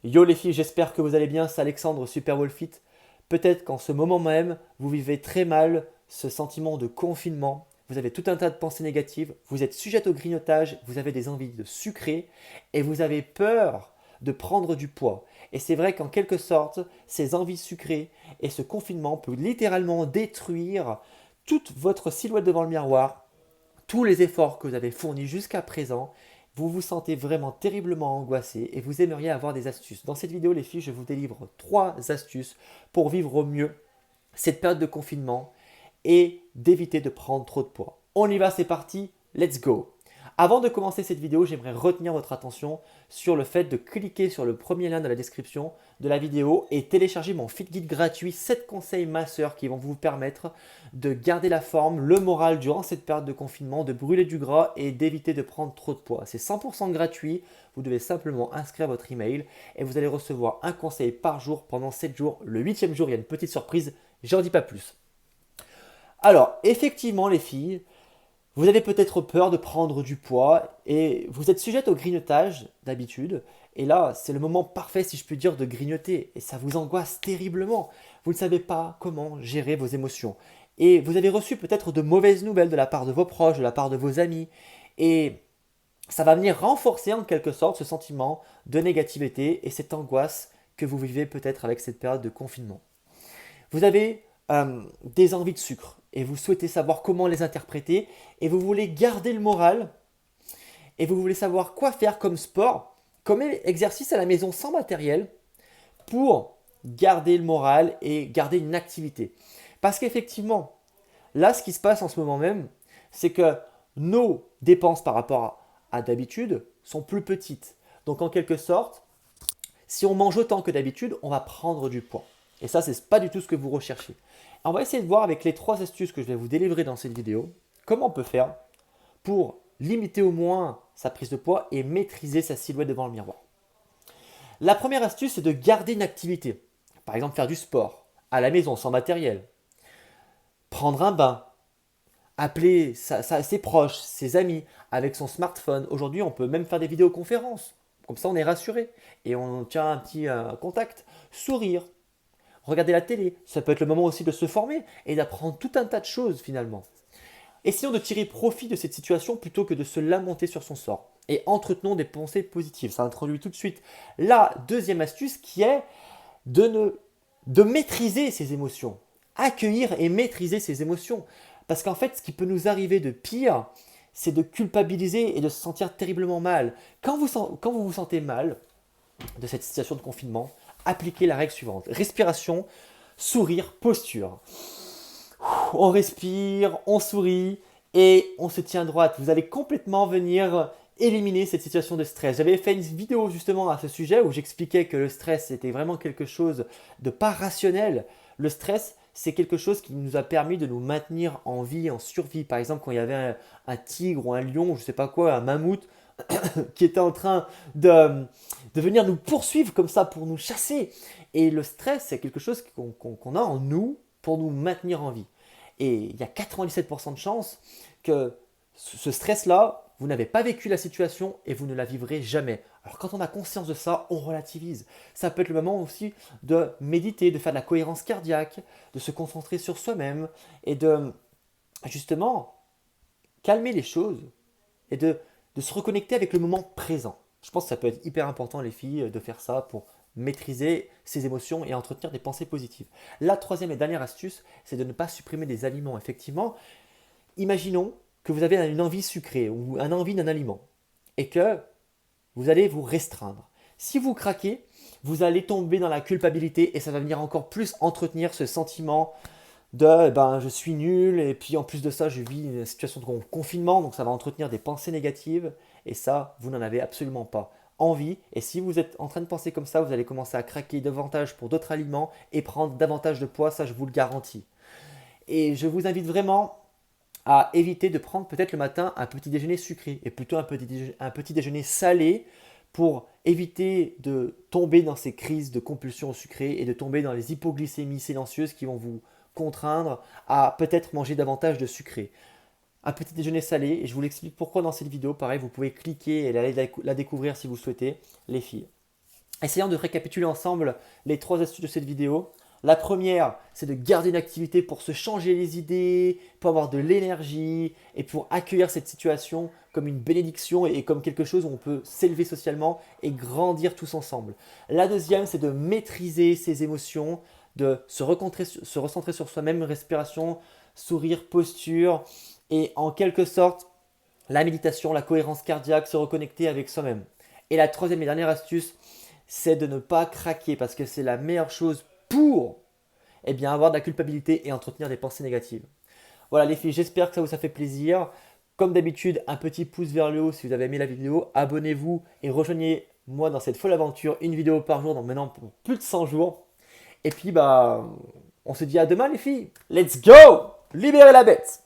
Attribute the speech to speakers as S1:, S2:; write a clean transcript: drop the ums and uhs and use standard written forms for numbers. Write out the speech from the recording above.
S1: Yo les filles, j'espère que vous allez bien, c'est Alexandre Super Wolfit. Peut-être qu'en ce moment même, vous vivez très mal ce sentiment de confinement. Vous avez tout un tas de pensées négatives, vous êtes sujette au grignotage, vous avez des envies de sucrer et vous avez peur de prendre du poids. Et c'est vrai qu'en quelque sorte, ces envies sucrées et ce confinement peut littéralement détruire toute votre silhouette devant le miroir, tous les efforts que vous avez fournis jusqu'à présent, vous vous sentez vraiment terriblement angoissé et vous aimeriez avoir des astuces. Dans cette vidéo, les filles, je vous délivre 3 astuces pour vivre au mieux cette période de confinement et d'éviter de prendre trop de poids. On y va, c'est parti, let's go. Avant de commencer cette vidéo, j'aimerais retenir votre attention sur le fait de cliquer sur le premier lien dans la description de la vidéo et télécharger mon fit guide gratuit 7 conseils masseurs qui vont vous permettre de garder la forme, le moral durant cette période de confinement, de brûler du gras et d'éviter de prendre trop de poids. C'est 100% gratuit, vous devez simplement inscrire votre email et vous allez recevoir un conseil par jour pendant 7 jours. Le 8e jour, il y a une petite surprise, j'en dis pas plus. Alors, effectivement les filles, vous avez peut-être peur de prendre du poids et vous êtes sujette au grignotage d'habitude. Et là, c'est le moment parfait, si je puis dire, de grignoter. Et ça vous angoisse terriblement. Vous ne savez pas comment gérer vos émotions. Et vous avez reçu peut-être de mauvaises nouvelles de la part de vos proches, de la part de vos amis. Et ça va venir renforcer en quelque sorte ce sentiment de négativité et cette angoisse que vous vivez peut-être avec cette période de confinement. Vous avez des envies de sucre et vous souhaitez savoir comment les interpréter et vous voulez garder le moral et vous voulez savoir quoi faire comme sport, comme exercice à la maison sans matériel pour garder le moral et garder une activité. Parce qu'effectivement, là, ce qui se passe en ce moment même, c'est que nos dépenses par rapport à d'habitude sont plus petites. Donc en quelque sorte, si on mange autant que d'habitude, on va prendre du poids. Et ça, ce n'est pas du tout ce que vous recherchez. On va essayer de voir avec les 3 astuces que je vais vous délivrer dans cette vidéo, comment on peut faire pour limiter au moins sa prise de poids et maîtriser sa silhouette devant le miroir. La première astuce, c'est de garder une activité. Par exemple, faire du sport, à la maison, sans matériel. Prendre un bain, appeler ses proches, ses amis, avec son smartphone. Aujourd'hui, on peut même faire des vidéoconférences. Comme ça, on est rassuré et on tient un petit contact. Sourire, regarder la télé, ça peut être le moment aussi de se former et d'apprendre tout un tas de choses finalement. Essayons de tirer profit de cette situation plutôt que de se lamenter sur son sort. Et entretenons des pensées positives. Ça introduit tout de suite la deuxième astuce qui est de maîtriser ses émotions. Accueillir et maîtriser ses émotions. Parce qu'en fait, ce qui peut nous arriver de pire, c'est de culpabiliser et de se sentir terriblement mal. Quand vous sentez mal de cette situation de confinement, appliquez la règle suivante. Respiration, sourire, posture. On respire, on sourit et on se tient droite. Vous allez complètement venir éliminer cette situation de stress. J'avais fait une vidéo justement à ce sujet où j'expliquais que le stress était vraiment quelque chose de pas rationnel. Le stress, c'est quelque chose qui nous a permis de nous maintenir en vie, en survie. Par exemple, quand il y avait un tigre ou un lion, je ne sais pas quoi, un mammouth qui était en train de venir nous poursuivre comme ça pour nous chasser. Et le stress, c'est quelque chose qu'on a en nous pour nous maintenir en vie. Et il y a 97% de chances que ce stress-là, vous n'avez pas vécu la situation et vous ne la vivrez jamais. Alors quand on a conscience de ça, on relativise. Ça peut être le moment aussi de méditer, de faire de la cohérence cardiaque, de se concentrer sur soi-même et de justement calmer les choses et de se reconnecter avec le moment présent. Je pense que ça peut être hyper important les filles de faire ça pour maîtriser ses émotions et entretenir des pensées positives. La troisième et dernière astuce, c'est de ne pas supprimer des aliments. Effectivement, imaginons que vous avez une envie sucrée ou une envie d'un aliment et que vous allez vous restreindre. Si vous craquez, vous allez tomber dans la culpabilité et ça va venir encore plus entretenir ce sentiment de je suis nul et puis en plus de ça je vis une situation de confinement donc ça va entretenir des pensées négatives et ça vous n'en avez absolument pas envie et si vous êtes en train de penser comme ça vous allez commencer à craquer davantage pour d'autres aliments et prendre davantage de poids, ça je vous le garantis. Et je vous invite vraiment à éviter de prendre peut-être le matin un petit déjeuner sucré et plutôt un petit déjeuner salé pour éviter de tomber dans ces crises de compulsion au sucré et de tomber dans les hypoglycémies silencieuses qui vont vous contraindre à peut-être manger davantage de sucré. Un petit déjeuner salé, et je vous l'explique pourquoi dans cette vidéo. Pareil, vous pouvez cliquer et aller la découvrir si vous souhaitez, les filles. Essayons de récapituler ensemble les 3 astuces de cette vidéo. La première, c'est de garder une activité pour se changer les idées, pour avoir de l'énergie et pour accueillir cette situation comme une bénédiction et comme quelque chose où on peut s'élever socialement et grandir tous ensemble. La deuxième, c'est de maîtriser ses émotions, de se recentrer sur soi-même, respiration, sourire, posture et en quelque sorte la méditation, la cohérence cardiaque, se reconnecter avec soi-même. Et la troisième et dernière astuce, c'est de ne pas craquer parce que c'est la meilleure chose pour avoir de la culpabilité et entretenir des pensées négatives. Voilà les filles, j'espère que ça vous a fait plaisir. Comme d'habitude, un petit pouce vers le haut si vous avez aimé la vidéo. Abonnez-vous et rejoignez-moi dans cette folle aventure. Une vidéo par jour, donc maintenant pour plus de 100 jours. Et puis, on se dit à demain les filles. Let's go! Libérez la bête!